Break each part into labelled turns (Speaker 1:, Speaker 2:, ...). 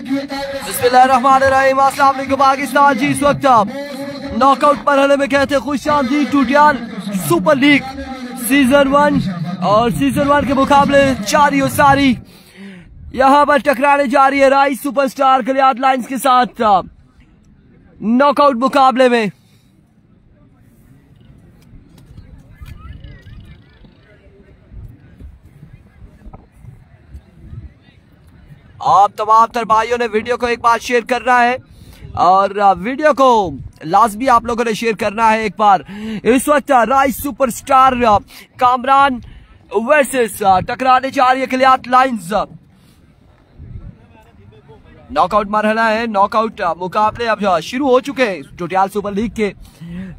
Speaker 1: बिस्मिल्लाहिर्रहमानिर्रहीम। अस्सलाम वालेकुम पाकिस्तान जी। इस वक्त नॉकआउट मरहले में कहते हैं खुशामदीद टूटियाल सुपर लीग सीजन 1 और सीजन 1 के मुकाबले जारी और सारी यहाँ पर टकराने जा रही है राइस सुपरस्टार गलियात लाइंस के साथ नॉकआउट मुकाबले में। आप तमाम तर भाइयों ने वीडियो को एक बार शेयर करना है और वीडियो को लाजमी आप लोगों ने शेयर करना है एक बार। इस वक्त राइस सुपरस्टार कामरान वर्सेस टकराने जा रही है गलियात लाइंस। नॉकआउट मरहला है, नॉकआउट मुकाबले अब शुरू हो चुके हैं टूटियाल सुपर लीग के।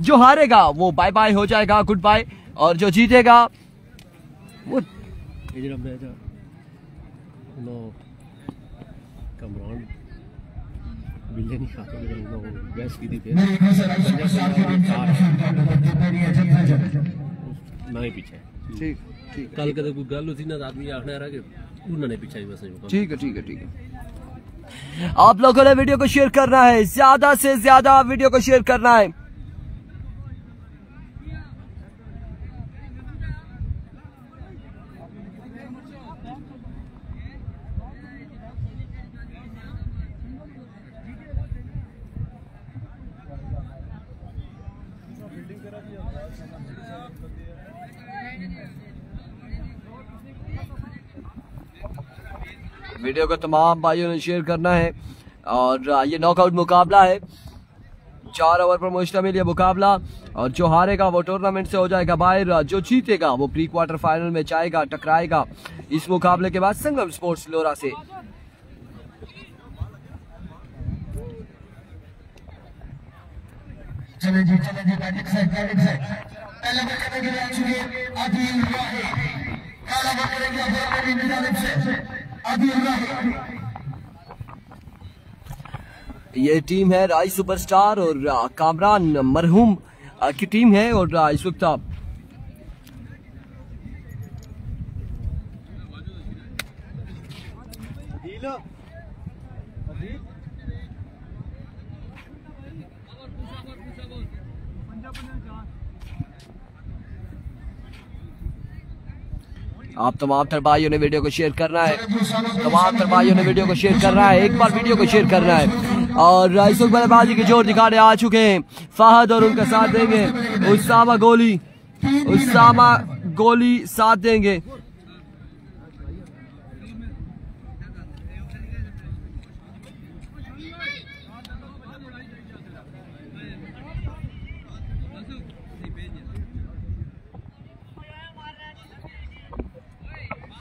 Speaker 1: जो हारेगा वो बाय बाय हो जाएगा, गुड बाय, और जो जीतेगा वो
Speaker 2: पीछे ठीक ठीक कल कदे कोई गल होती ना आदमी आखना रहा कि उन्होंने पीछे ही बस
Speaker 1: ठीक है ठीक है ठीक है। आप लोगों ने वीडियो को शेयर करना है, ज्यादा से ज्यादा वीडियो को शेयर करना है। वीडियो को तमाम भाइयों ने शेयर करना है और ये नॉकआउट मुकाबला है, 4 ओवर पर मुश्तमिल ये मुकाबला, और जो हारेगा वो टूर्नामेंट से हो जाएगा बाहर, जो जीतेगा वो प्री क्वार्टर फाइनल में जाएगा, टकराएगा इस मुकाबले के बाद संगम स्पोर्ट्स लोरा से। ये टीम है राइस सुपरस्टार और कामरान मरहूम की टीम है और इस वक्त आप तमाम तर भाइयों ने वीडियो को शेयर करना है, तमाम तर भाइयों ने वीडियो को शेयर करना है, एक बार वीडियो को शेयर करना है। और इस वक्त बल्लेबाजी के जोर दिखाने आ चुके हैं फहद और उनका साथ देंगे उसामा गोली साथ देंगे।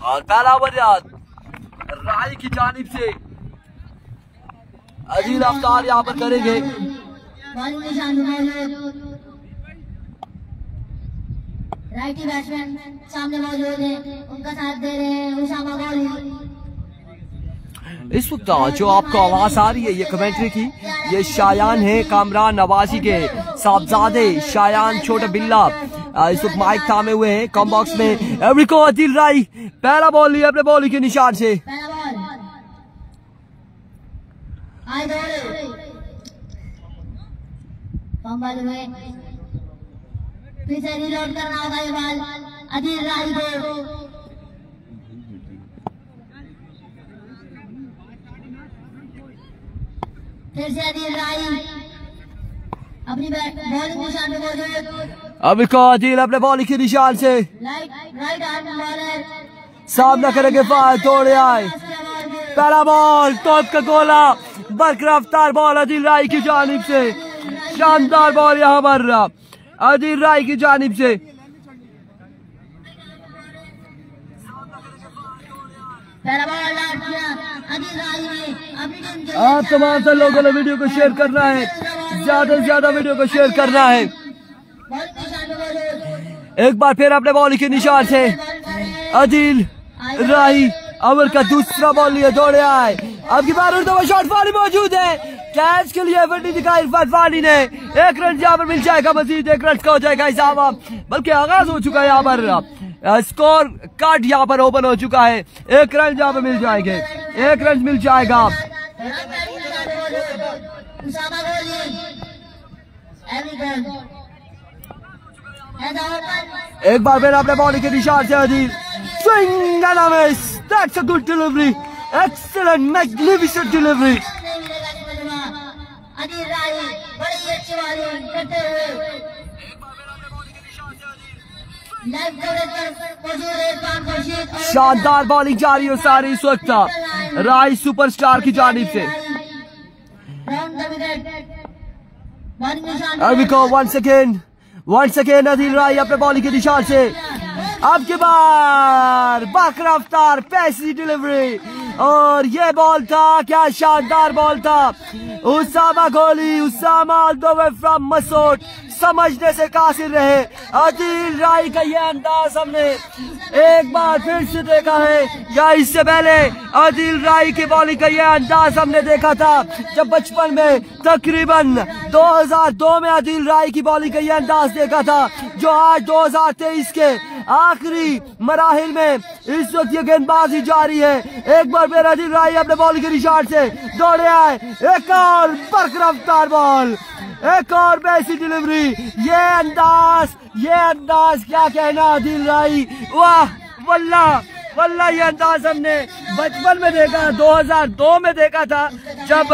Speaker 1: और पहला ओवर राय की जानिब से अजील अफ्तार यहाँ पर करेंगे।
Speaker 3: राइटी बैट्समैन सामने मौजूद है, उनका साथ दे रहे हैं उसामा गोली।
Speaker 1: इस वक्त जो आपको आवाज आ रही है ये कमेंट्री की, ये शायान है कामरान नवाजी के साहबजादे शायान छोटा बिल्ला इस वक्त माइक थामे हुए हैं कॉम बॉक्स में। एवरिको अदिल राय पहला बॉल लिया अपने बॉलिंग के निशान से।
Speaker 3: पीछे रिलोड करना होगा ये बॉल अदिल राय को। फिर से अदिल राय अपनी बॉलिंग निशान पे मौजूद।
Speaker 1: अभी को अदिल अपने बॉलिंग के निशान से
Speaker 3: राइट आर्म बॉलर
Speaker 1: सामना करेंगे, फायर तोड़े आए। पहला बॉल टॉप का गोला, बरकरार बॉल अदिल राय की जानिब से, शानदार बॉल यहाँ पर अदिल राय की जानिब से। आप तमाम से लोगों ने वीडियो को शेयर करना है, ज्यादा से ज्यादा वीडियो को शेयर करना है। एक बार फिर अपने बॉलिंग के निशान से अदिल राय ओवर का दूसरा बॉल लिए दौड़े आए। अब की बार उर्दू शॉट वाली मौजूद है, कैच के लिए एफर्ट नहीं दिखाई इरफान वानी ने। 1 रन यहाँ पर मिल जाएगा, मजीद 1 रन का हो जाएगा हिसाब, बल्कि आगाज हो चुका है यहाँ पर, स्कोर कार्ड यहाँ पर ओपन हो चुका है। 1 रन यहाँ पर मिल जाएंगे, 1 रन मिल जाएगा
Speaker 3: उसामा गोली
Speaker 1: एक बार फिर अपने बॉडी के निशान से Adeel swing and a miss. That's a good delivery, excellent magnificent delivery.
Speaker 3: Adeel Rai बड़ी अच्छी बॉलिंग करते हुए
Speaker 1: शानदार बॉलिंग जारी हो सारी इस वक्त राय सुपरस्टार की जानिब से। once again अदील राय अपने बॉलिंग के निशान से। अब की बार बारफ्तार पैसी डिलीवरी और ये बॉल था, क्या शानदार बॉल था। उसामा गोली, Usama all the way from Masood समझने से कासिर रहे। अदील राय का ये अंदाज हमने एक बार फिर से देखा है, या इससे पहले अदील राय की बॉलिंग का ये अंदाज हमने देखा था जब बचपन में तकरीबन 2002 में अदील राय की बॉलिंग का ये अंदाज देखा था, जो आज 2023 के आखिरी मराहिल में इस वक्त ये गेंदबाजी जारी है। एक बार फिर अदील राय अपने बॉलिंग के निशान से दौड़े आए, एक और बरकरार बॉल, एक और बेसी डिलीवरी। ये अंदाज क्या कहना अदील राय, वाह वल्लाह वल्लाह। ये अंदाज हमने बचपन में देखा, 2002 में देखा था जब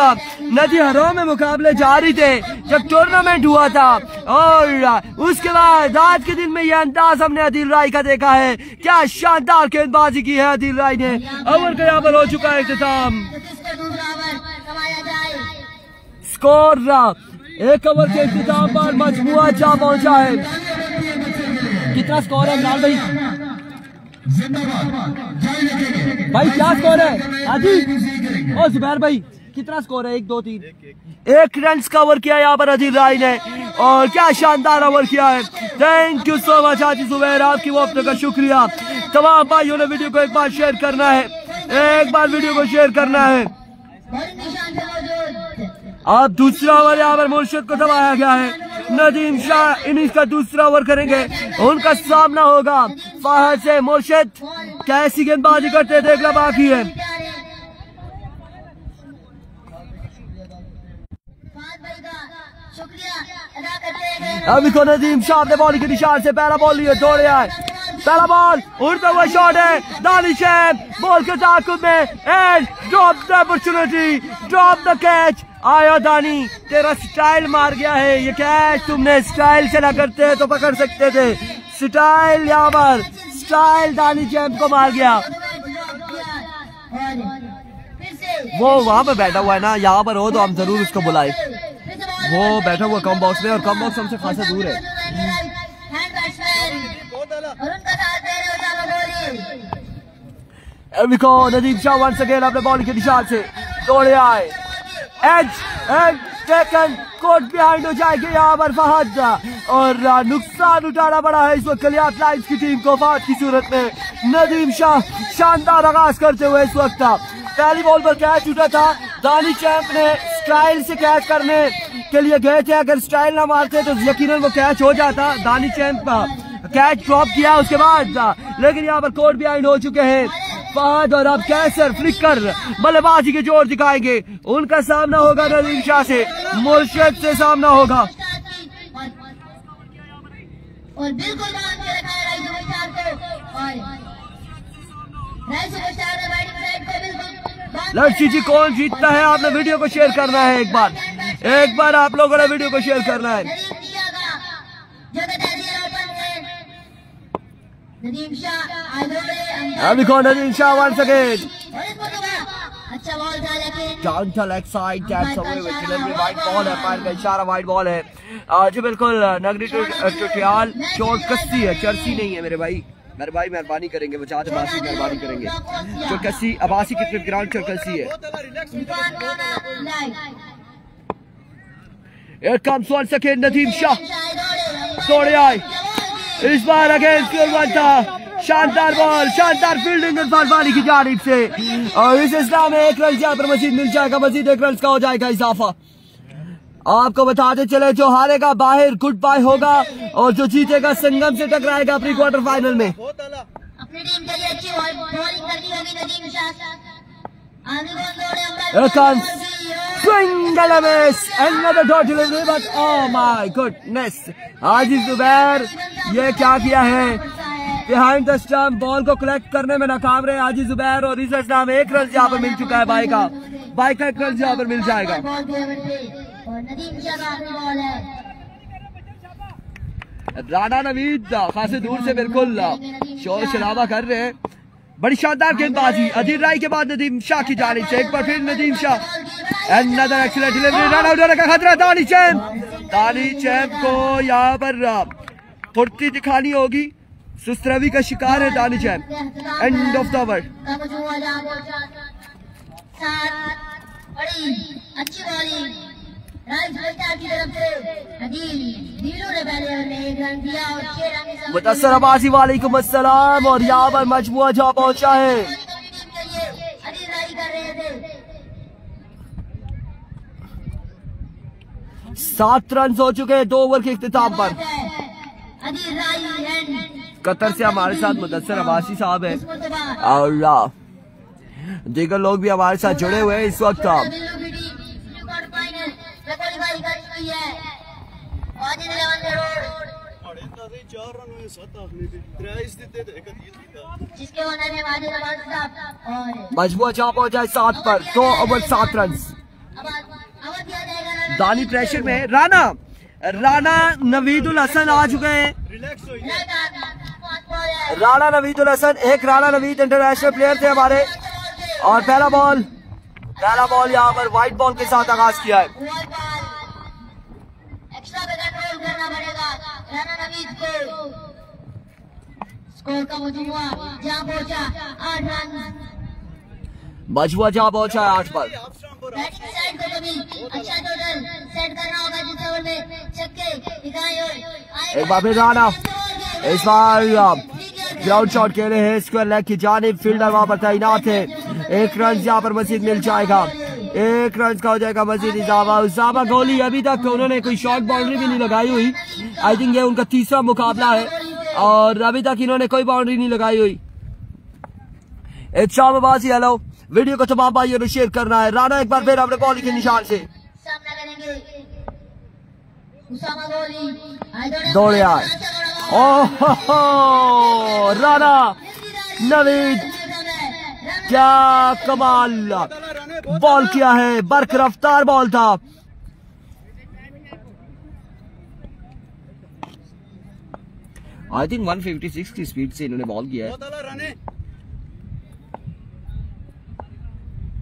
Speaker 1: नदी हरों में मुकाबले जारी थे, जब टूर्नामेंट हुआ था, और उसके बाद आज के दिन में ये अंदाज हमने अदील राय का देखा है। क्या शानदार गेंदबाजी की है अदील राय ने। ओवर का यहाँ पर हो चुका है इख्तिताम। स्कोर एक ओवर के इख्तिताम पर मजमुआ जा पहुंचा है। कितना स्कोर है इमरान भाई? भाई क्या स्कोर है हाजी और जुबैर भाई, कितना स्कोर है? 1 2 3 1 रन का ओवर किया यहाँ पर अदील राय ने, और क्या शानदार ओवर किया है। थैंक यू सो मच हाजी जुबैर, आपकी वक्त का शुक्रिया। तमाम भाइयों ने वीडियो को एक बार शेयर करना है, एक बार वीडियो को शेयर करना है। अब दूसरा ओवर यहाँ पर मुर्शिद को दबाया गया है। नदीम शाह इनिंग्स का दूसरा ओवर करेंगे, उनका सामना होगा फहद से। मुर्शिद कैसी गेंदबाजी करते देखना बाकी है। अभी को नदीम शाह अपने बॉलिंग के निशान से पहला बॉल लिए दौड़े आए। पहला बॉल उड़ता हुआ शॉट है, दानिश बॉल के ताकुब में and drop the opportunity, drop the catch. आया दानी, तेरा स्टाइल मार गया है ये कैच, तुमने स्टाइल से ना करते तो पकड़ सकते थे। स्टाइल यहाँ पर, स्टाइल दानी चैंप को मार गया। वो वहां पर बैठा हुआ है ना, यहाँ पर हो तो हम जरूर उसको बुलाए। वो बैठा हुआ कम बॉक्स में, और कम बॉक्स हमसे खासा दूर है। नदीम शाह वंस अगेन अपने बॉलिंग के निशान से दौड़े आए। एज टेकन, कोट बिहाइंड हो जाएगी यहाँ पर फहद, और नुकसान उठाना पड़ा है इस वक्त कलियात लाइन्स की टीम को फहद की सूरत में। नदीम शाह शानदार आगाज करते हुए इस वक्त पहली बॉल पर कैच उठा था। दानी चैंप ने स्टाइल से कैच करने के लिए गए थे, अगर स्टाइल ना मारते तो यकीनन वो कैच हो जाता। दानी चैंप कैच ड्रॉप किया उसके बाद, लेकिन यहाँ पर कोट बिहाइंड हो चुके हैं फहद, और अब कैसर फ्लिकर बल्लेबाजी के जोर दिखाएंगे। उनका सामना होगा नदीम शाह से, मुर्शिद से सामना होगा।
Speaker 3: और बिल्कुल
Speaker 1: लड़की जी कौन जीतता है, आपने वीडियो को शेयर करना है। एक बार आप लोगों ने वीडियो को शेयर करना है। अभी कौन नदीम शाह वंस अगेन,
Speaker 3: अच्छा बॉल था लेकिन
Speaker 1: down the leg side, taps away with delivery, wide ball है, पैर का इशारा वाइड बॉल है। जी बिल्कुल, नगरी टुटियाल चोट कस्सी है, चर्सी नहीं है मेरे भाई मेहरबानी करेंगे, बचाते बासी मेहरबानी करेंगे। चोटकसी अबासी क्रिकेट ग्राउंड चोटकसी है। Here comes once again Nadeem Shah, दौड़े आए इस बार अगेंस्ट वन था। शानदार बॉल, शानदार फील्डिंग इरफान वाली की जानिब से, और इस इस्लाम में 1 रन यहाँ पर मजीद मिल जाएगा, मजीद 1 रन का हो जाएगा इजाफा। आपको बताते चले, जो हारेगा बाहर गुड बाय होगा, और जो जीतेगा संगम से टकराएगा प्री क्वार्टर फाइनल में।
Speaker 3: अपनी टीम के लिए अच्छी बॉलिंग करनी होगी Nadeem Shah.
Speaker 1: Here comes single miss, another dot delivery, but oh my goodness, हाजी जुबैर ये क्या किया है, बिहाइंड द स्टंप बॉल को कलेक्ट करने में नाकाम रहे हाजी जुबैर और इस नाम एक रन यहाँ पर मिल चुका है बाई का एक रन यहाँ पर मिल जाएगा। राणा नवीद खासे दूर से बिल्कुल शोर शराबा कर रहे हैं, बड़ी शानदार गेंदबाजी अधीर राय के बाद नदीम शाह की जानिब से एक बार फिर Nadeem Shah, another excellent delivery, run out होने का खतरा, दानी चैंप को यहाँ पर फुर्ती दिखानी होगी, सुस्तरवी का शिकार है दानी champ. End of the over.
Speaker 3: अच्छी बॉलिंग की तरफ से ने पहले एक रन दिया और 6 रन
Speaker 1: मुदस्सर अब्बासी वालेकुम अस्सलाम, और यहाँ पर मजमुआ जहाँ पहुंचा है। 7 रन हो चुके हैं 2 ओवर के इख्तिताम पर। कतर से हमारे साथ मुदस्सर अब्बासी साहब है और दीगर लोग भी हमारे साथ जुड़े हुए हैं इस वक्त। मजबूत जहाँ पहुंचा है 7 पर, 2 ओवर 7 रन। दानी प्रेशर में, राणा नवीदुल हसन आ चुके हैं। राणा नवीदुल हसन, एक राणा नवीद इंटरनेशनल प्लेयर थे हमारे, और पहला बॉल यहाँ पर व्हाइट बॉल के साथ आगाज किया है।
Speaker 3: एक्स्ट्रा कंट्रोल करना पड़ेगा राणा नवीद को। स्कोर का मजमुआ जहाँ पहुंचा 8 रन,
Speaker 1: मजमुआ जहाँ पहुंचा है 8 पर।
Speaker 3: बैटिंग साइड को कभी अच्छा टोटल सेट करना होगा जिस ओवर में छक्के दिखाए।
Speaker 1: एक बार फिर राणा, इस बार ग्राउंड शॉट खेले हैं स्क्वायर लेग की जानिब, फील्डर वहां पर तैनात है। 1 रन यहाँ पर मजीद मिल जाएगा, 1 रन का हो जाएगा मजीद इजाफा। उसामा गोली अभी तक उन्होंने कोई शॉर्ट बाउंड्री भी नहीं लगाई हुई, आई थिंक ये उनका तीसरा मुकाबला है और अभी तक इन्होंने कोई बाउंड्री नहीं लगाई हुई। इत्शाम अब्बासी हेलो, वीडियो को तमाम भाइयों ने शेयर करना है। राणा एक बार फिर अपने बॉलिंग के निशान से दौड़े आए। ओह राणा नवीद, क्या कमाल बॉल किया है, बर्क रफ्तार बॉल था। आई थिंक 156 की स्पीड से इन्होंने बॉल किया है।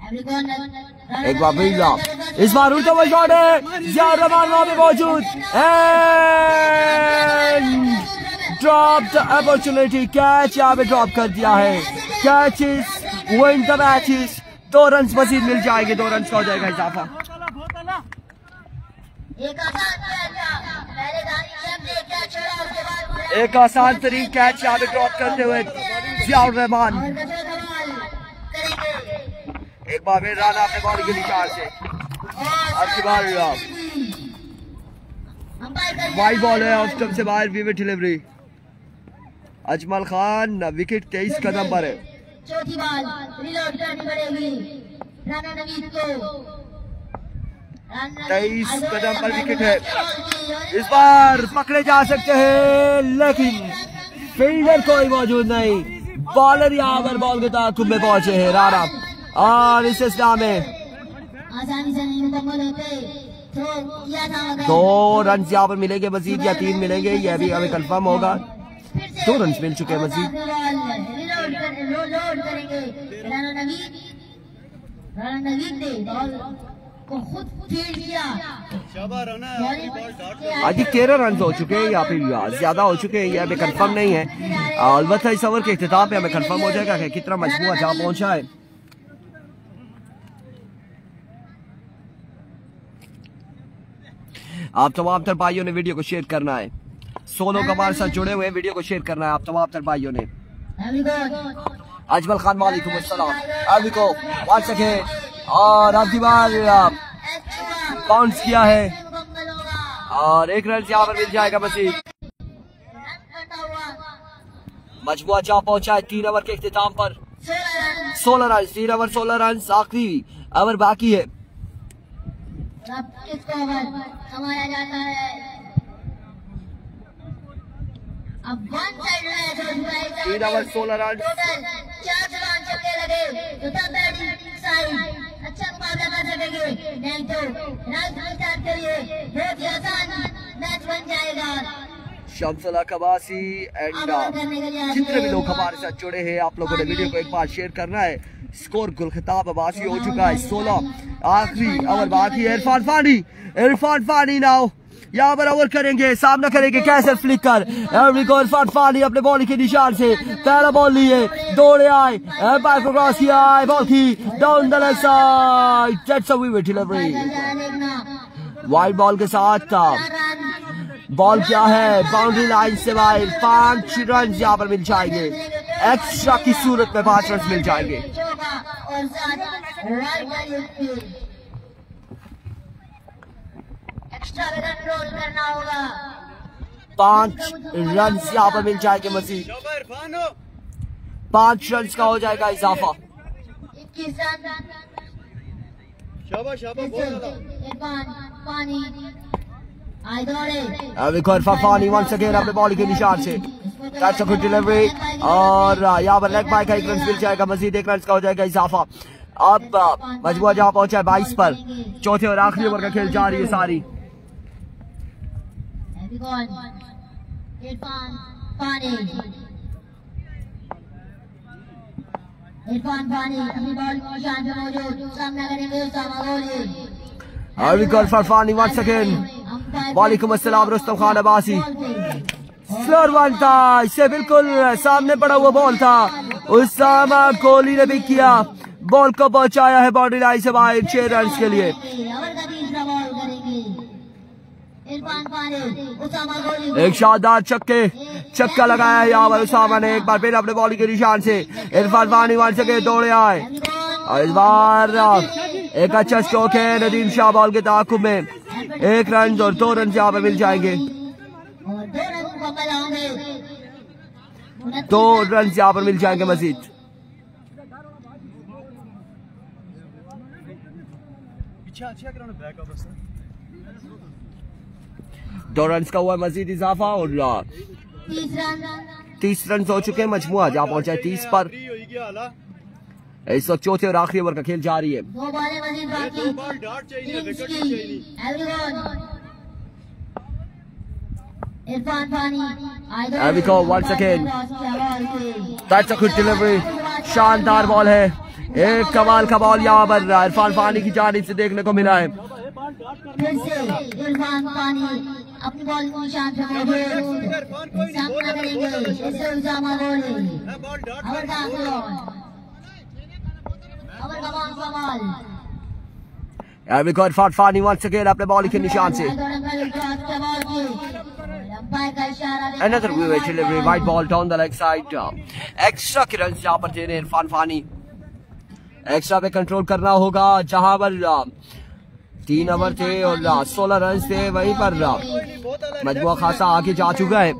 Speaker 1: एक बार फिर इस बार उल्टा हुआ शॉट है, जियाउर रहमान वहां पे मौजूद, ड्रॉप द अपॉर्चुनिटी, कैच यहाँ पे ड्रॉप कर दिया है। Catch is win the matches, 2 run मजीद मिल जाएंगे, 2 रन का हो जाएगा इजाफा। एक आसान तरीन कैच यहाँ पे ड्रॉप करते हुए जियाउर रहमान। एक बार फिर राणा अपने बॉल के निशान से, आपकी बार वाइड बॉल है, ऑफ स्टंप से बाहर, wicket delivery. Ajmal Khan wicket 23 कदम पर है।
Speaker 3: चौथी बॉल रिलोड करनी पड़ेगी राणा नवीद को।
Speaker 1: 23 कदम पर विकेट है, इस बार पकड़े जा सकते हैं लेकिन फील्डर कोई मौजूद नहीं। बॉलर यहाँ पर बॉल के ताक़ुब में पहुंचे हैं राणा, और इस इस्लाम में
Speaker 3: आसानी से नहीं मुकम्मल होते।
Speaker 1: 2 रन यहाँ पर मिलेंगे मजीद या 3 मिलेंगे, यह भी हमें कंफर्म होगा। 2 रन मिल चुके हैं मजीद।
Speaker 3: राणा नवीद ने बॉल को खुद फील्ड किया।
Speaker 1: आज 13 रन हो चुके हैं या फिर ज्यादा हो चुके हैं, यह हमें कंफर्म नहीं है। अलबत्ता इस ओवर के इख्तिताम पे हमें कंफर्म हो जाएगा कि कितना मजमुआ जहाँ पहुंचा है। आप तमाम तर भाइयों ने वीडियो को शेयर करना है, 100 लोग हमारे साथ जुड़े हुए हैं, वीडियो को शेयर करना है आप तमाम तर भाइयों ने। अजमल खान वालेकुम अस्सलाम, अभी को वॉच सके और आपकी बार बाउंस किया है और 1 रन यहाँ पर मिल जाएगा मजीद। मजमुआ जहाँ पहुंचा है 3 ओवर के इख्तिताम पर, 16 रन, 3 ओवर 16 रन, आखिरी ओवर बाकी है।
Speaker 3: अब किसको ओवर समाया जाता है? अब 1 साइड मैच हो चुका है।
Speaker 1: 3 ओवर 16 रन,
Speaker 3: टोटल 4 रन चलने लगे तो तब बैटिंग साइड अच्छा मुकाबला कर सकेंगे, नहीं तो रन स्टार्ट करिए, बहुत ही आसान मैच बन जाएगा।
Speaker 1: शमसुल्लाह खबासी एंड जितने भी लोग हमारे साथ जुड़े हैं, आप लोगों ने वीडियो को एक बार शेयर करना है। स्कोर गुलखिताब अब्बासी हो चुका है, 16 आखिरी ओवर बाकी है। इरफान फानी नाउ यहाँ पर ओवर करेंगे, सामना करेंगे कैसर फ्लिकर। इरफान फानी अपने बॉलिंग के निशान से पहला बॉल लिए, दौड़े आए, एम्पायर को क्रॉस किया, बॉल की down the leg side, that's a wicket delivery. Wide ball के साथ बॉल क्या है, बाउंड्री लाइन से बाहर, 5 रन यहाँ पर मिल जाएंगे। एक्स्ट्रा की सूरत में 5 रन मिल जाएंगे।
Speaker 3: एक्स्ट्रा कंट्रोल करना होगा।
Speaker 1: 5 रन यहाँ पर मिल जाएंगे मजीद, 5 रन का हो जाएगा इजाफा।
Speaker 3: 21 रन। पानी
Speaker 1: फानी वंस अगेन अपने बॉलिंग के निशान से, दैट्स अ गुड डिलीवरी। और यहाँ पर लेग बाय का 1 रन मिल जाएगा, मजीद 1 रन का हो जाएगा इजाफा। अब मजबूर जहाँ पहुंचा है 22 पर, चौथे और आखिरी ओवर का खेल जारी है सारी।
Speaker 3: इरफान पानी अपनी बॉल के निशान पे मौजूद, सामना करेंगे उसामा गोली।
Speaker 1: फानी वंस अगेन, वालेकुम अस्सलाम रुस्तम खान अब्बासी। स्लोर वन था, इससे बिल्कुल सामने पड़ा हुआ बॉल था, उसामा कोहली ने भी किया, बॉल को पहुंचाया है बाउंड्री लाइन से बाहर 6 रन के लिए। एक शानदार छक्का लगाया है यहाँ पर उसामा ने, एक बार फिर अपने बॉलिंग के निशान से। इरफान फानी वहां से दौड़े आए और इस बार एक अच्छा स्ट्रोक है नदीम शाह बॉल के ताकुब में, 1 रन और 2 रन यहाँ पर मिल जाएंगे। 2 रन यहाँ पर मिल जाएंगे मजीद। दो रन का हुआ मजीद इजाफा और 30 रन हो चुके हैं। मजमुआ जहाँ पहुंचा है 30 पर। इस वक्त चौथे और आखिरी ओवर का खेल जारी है। once again, that's a good delivery, शानदार बॉल है, एक कमाल का बॉल यहाँ पर इरफान फानी की जानिब से देखने को मिला है।
Speaker 3: फिर से इरफान फानी अपनी बॉल को निशान पे मौजूद, सामना करेंगे इससे उसामा गोली।
Speaker 1: इरफान फानी once again अपने बॉलिंग के निशान से। Another wicket delivery, white ball down the leg side. Extra के रन यहाँ पर दे रहे इरफान फानी, एक्स्ट्रा पे कंट्रोल करना होगा। जहां पर 3 ओवर थे और 16 रन थे, वहीं पर मजमुआ खासा आगे जा चुका है।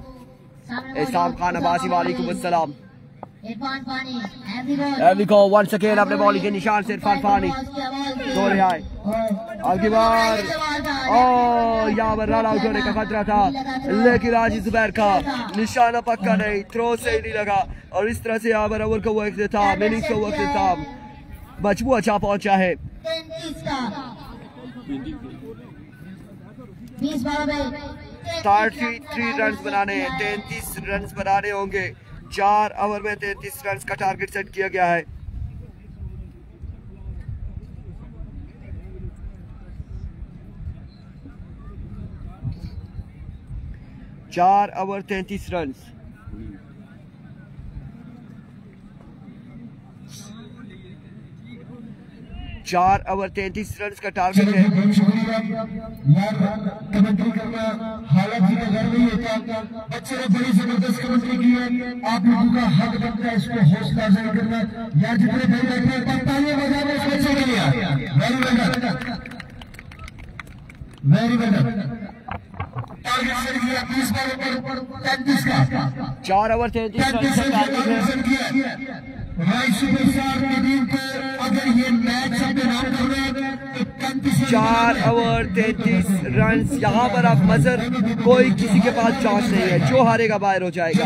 Speaker 1: एहसान खान अब्बासी वालेकुम अस्सलाम। once again अपने बॉलिंग के निशान से इरफान फानी दौड़े आए, आगे बार यहाँ पर रन आउट होने का खतरा था, लेकिन राजी जुबैर का निशाना पक्का नहीं, थ्रो से ही नहीं लगा और इस तरह से यहाँ पर ओवर का हुआ इख्तिताम, इनिंग्स का हुआ इख्तिताम। मजमुआ अच्छा पहुंचा है। 33 रन बनाने हैं, 33 रन बनाने होंगे। 4 ओवर में 33 रन का टारगेट सेट किया गया है। चार ओवर 33 रन। चार ओवर 33 रन का टारगेट है।
Speaker 4: कमेंट्री करना हालांकि घर नहीं होता, बच्चे ने बड़ी जबरदस्त कमेंट्री की है, आप लोगों का हक बनता है इसको हौसला अफजाई करना। यार जितने भाई बैठे हैं तालियां बजाओ इस बच्चे के लिए। वेरी वेल टारगेट सेट किया 30 बॉल पर 33 का।
Speaker 1: 4 ओवर 33 रन का टारगेट है।
Speaker 4: अगर ये मैच अपने नाम कर रहे हैं तो
Speaker 1: 4 ओवर 33 रन। यहाँ पर आप मजर कोई किसी के पास चांस नहीं है। जो हारेगा बाहर हो जाएगा,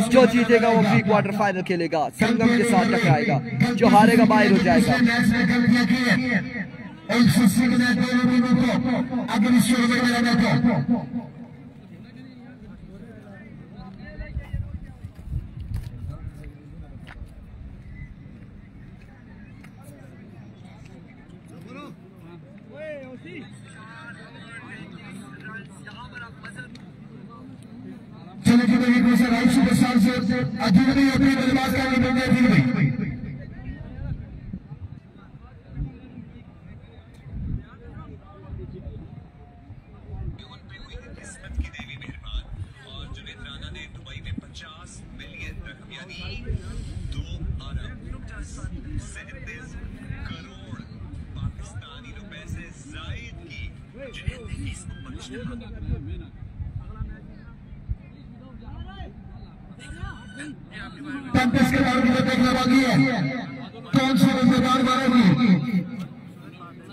Speaker 1: जो जीतेगा वो प्री क्वार्टर फाइनल खेलेगा, संगम के साथ टकराएगा। जो हारेगा बाहर हो जाएगा।
Speaker 4: चलो जी भाई, एक राइट सुपरस्टार से अजीब नहीं अपनी बल्लेबाज का नहीं बनने अजीब भाई। के बारे में देखना बाकी है, कौन सा बल्लेबाज मारेगी।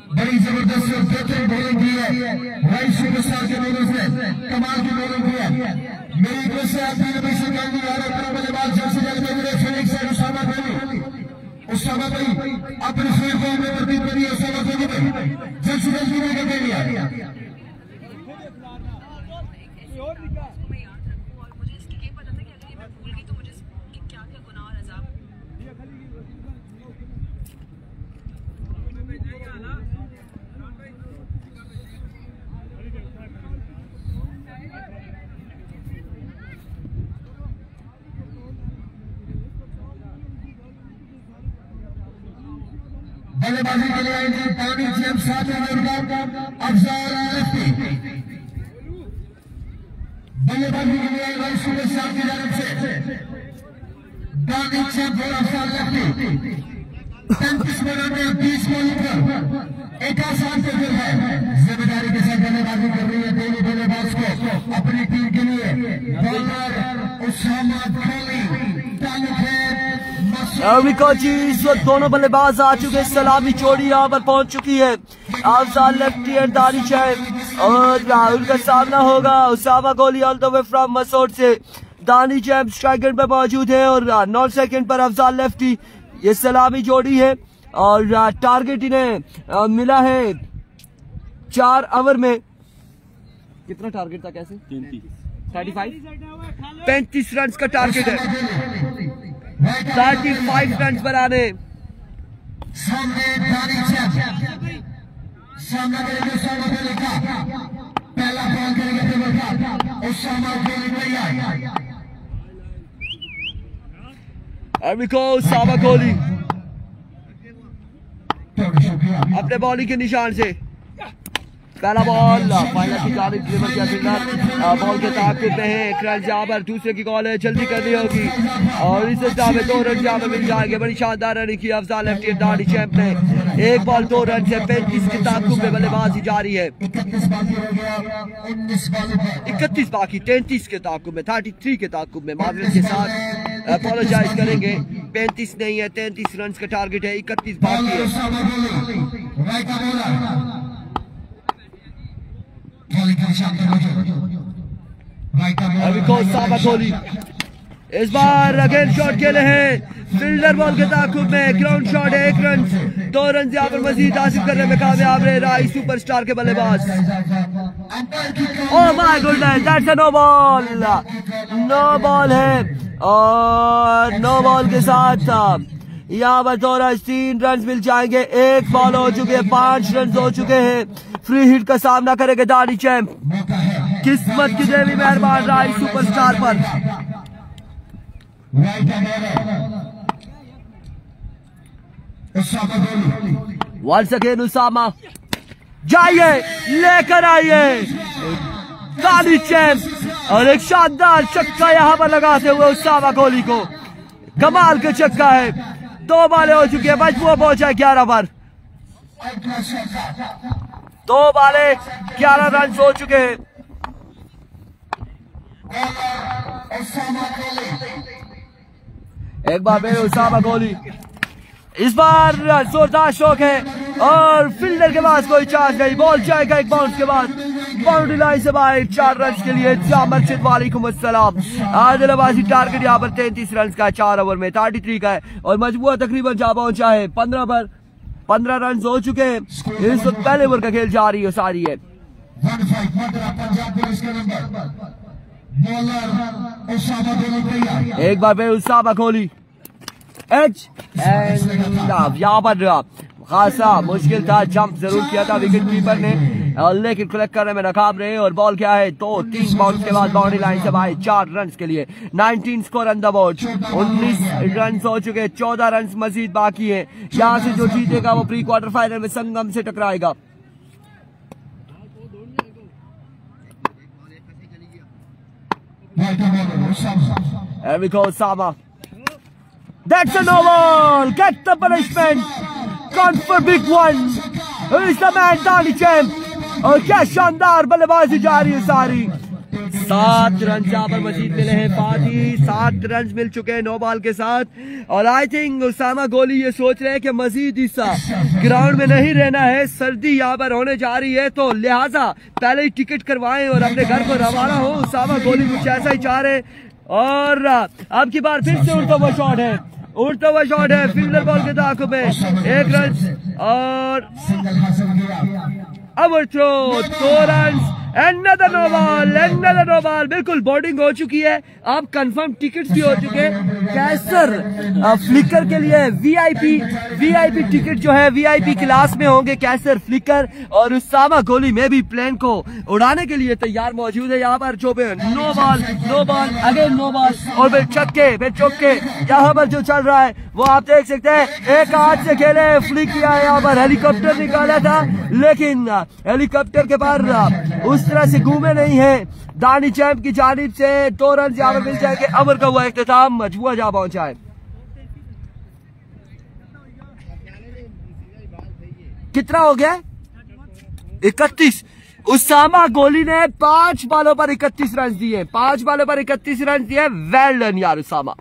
Speaker 4: बड़ी जबरदस्त और बेहतरीन बॉलिंग की है राइट सुपरस्टार के बॉलर्स ने, कमाल की बॉलिंग की है। मेरी रिक्वेस्ट है आपकी नबी से कहूंगी यार अपना बल्लेबाज जल्द से जल्द मेरे फिनिक्स से उसामा भाई अपनी फील्ड को में तरतीब करिए। उसामा भाई जल्द से जल्द लेकर दे दिया। बल्लेबाजी के लिए आएंगे पानी चैंप 7 ओवर का अफजाल लेफ्टी। बल्लेबाजी के लिए आएगा सुपरस्टार की तरफ से पानी चैंप और अफजाल लेफ्टी। 35 ओवर में 20 बॉलिंग पर 61 पे गिर है। जिम्मेदारी के साथ बल्लेबाजी कर रही है दोनों बल्लेबाज को अपनी टीम के लिए। बॉलर उसामा खोली ताल्लुक है
Speaker 1: जी। इस वक्त दोनों बल्लेबाज आ चुके हैं। सलामी जोड़ी यहाँ पर पहुंच चुकी है। अफजाल लेफ्टी एंड दानिश है और राहुल का सामना होगा Usama Kohli all the way from Masood से। दानिश चैंप स्ट्राइकर पे मौजूद है और 9 सेकंड पर अफजाल लेफ्टी। ये सलामी जोड़ी है और टारगेट इन्हें मिला है 4 ओवर में। कितना टारगेट था? कैसे 35 रन का टारगेट है। 35 रन बनाने।
Speaker 4: सामने सामना करेंगे उसामा कोहली का पहला बॉल करेंगे उसामा कोहली।
Speaker 1: उसामा कोहली अपने बॉलिंग के निशान से पहला बॉल फाइनल की जानिब डिलीवर किया। फिल्डर बॉल के ताक़ुब में है। एक रन जहाँ पर दूसरे की कॉल है, जल्दी करनी होगी और इस हिसाब में 2 रन जहाँ पर मिल जाएंगे। बड़ी शानदार रन की अफजाल लेफ्टी दानिश चैंप ने। 1 बॉल 2 रन से 35 के ताक़ुब में बल्लेबाजी जारी है। 31 बाकी 33 के ताक़ुब में 33 के ताक़ुब में माजरत के साथ अपोलोजाइज करेंगे। 35 नहीं है, 33 रन का टारगेट है। 31 बाकी है। उसामा कोहली इस बार अगेन शॉट खेले हैं। फील्डर बॉल के ताक़ुब में ग्राउंड शॉट है। 1 रन 2 रन यहाँ पर मजीद हासिल करने में कामयाब रहे राई सुपरस्टार के बल्लेबाज। Oh my goodness, that's a no ball. No ball है और नो बॉल के साथ यहाँ पर 2 रन 3 रन मिल जाएंगे। 1 बॉल हो चुके हैं, 5 रन हो चुके हैं। फ्री हिट का सामना करेंगे दानिश चैंप। किस्मत की देवी मेहरबान राई सुपरस्टार पर। वंस अगेन उसामा जाइए, लेकर आइए दानिश चैंप और एक शानदार छक्का यहाँ पर लगाते हुए उसामा कोहली को। कमाल का छक्का है। 2 बालें हो चुकी है, मजबूर पहुंचा 11 पर। 2 बालें 11 रन हो चुके हैं। एक बार फिर उसामा गोली, इस बार जोरदार शॉट है और फील्डर के पास कोई चार्ज नहीं, बॉल जाएगा एक बाउंस के बाद बाउंड्री लाइन से बाहर। 4 रन के लिए जामर्शिद, वालेकुम अस्सलाम। आदिलाबादी टारगेट यहाँ पर 33 रन का है, 4 ओवर में 33 का है और मजबूर तकरीबन जा पहुंचा है 15 पर। 15 रन हो चुके हैं, इस वक्त पहले ओवर का खेल जारी है सारी है। एक बार फिर उसामा गोली, एज एंड यहाँ पर खासा मुश्किल था, जंप जरूर किया था विकेट कीपर ने लेकिन कलेक्ट करने में नाकाम रहे और बॉल क्या है 2-3 बाउंस के बाद बाउंड्री लाइन से बाहर। 4 रन के लिए 19 score on the board, 19 run हो चुके, 14 रन मजीद बाकी है। यहाँ से जो जीतेगा वो प्री क्वार्टर फाइनल में संगम से टकराएगा। Here we go, Osama. That's a no ball. Get the punishment. Gone for big one. Who is the man, Dani Champ? और क्या शानदार बल्लेबाजी जा रही है सारी। 7 रन यहाँ पर मजीद मिले हैं, पादी 7 रन मिल चुके हैं 9 बॉल के साथ। और आई थिंक उसामा गोली ये सोच रहे हैं कि मजीद हिस्सा ग्राउंड में नहीं रहना है, सर्दी यहाँ पर होने जा रही है तो लिहाजा पहले ही टिकट करवाएं और अपने घर को रवाना हो। उसामा गोली कुछ ऐसा ही चाह रहे और अब की बार फिर से उड़ता हुआ शॉट है, उड़ता हुआ शॉट है फील्डर बॉल के दाखों में। 1 रन और overthrow, 2 run, another no ball। बिल्कुल बोर्डिंग हो चुकी है, अब कंफर्म टिकट्स भी हो चुके हैं। कैसर फ्लिकर के लिए वीआईपी टिकट जो है वीआईपी क्लास में होंगे कैसर, फ्लिकर और उसामा गोली में भी प्लेन को उड़ाने के लिए तैयार मौजूद है। यहाँ पर जो no ball again no ball और फिर चौके यहाँ पर जो चल रहा है वो आप देख सकते हैं। एक हाथ से खेले, फ्लिक किया है, यहाँ पर हेलीकॉप्टर निकाला था लेकिन हेलीकॉप्टर के पार उस तरह से घूमे नहीं है। दानी चैंप की जानिब से 2 रन यहाँ पर मिल जाएंगे। ओवर का हुआ इख्तिताम, मजबूर जा पहुंचा है। कितना हो गया? 31। उसामा गोली ने 5 बॉलों पर 31 रन दिए, 5 बॉलों पर 31 रन दिए। वेल डन यार उसामा।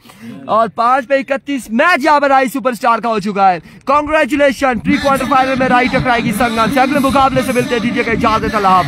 Speaker 1: और 5 पे 31 मैच यहाँ पर आई सुपरस्टार का हो चुका है। कांग्रेचुलेशन, प्री क्वार्टर फाइनल में राइट टकराएगी संगम से। अगले मुकाबले से मिलते दीजिएगा इजाजत, अल्लाह हाफिज़।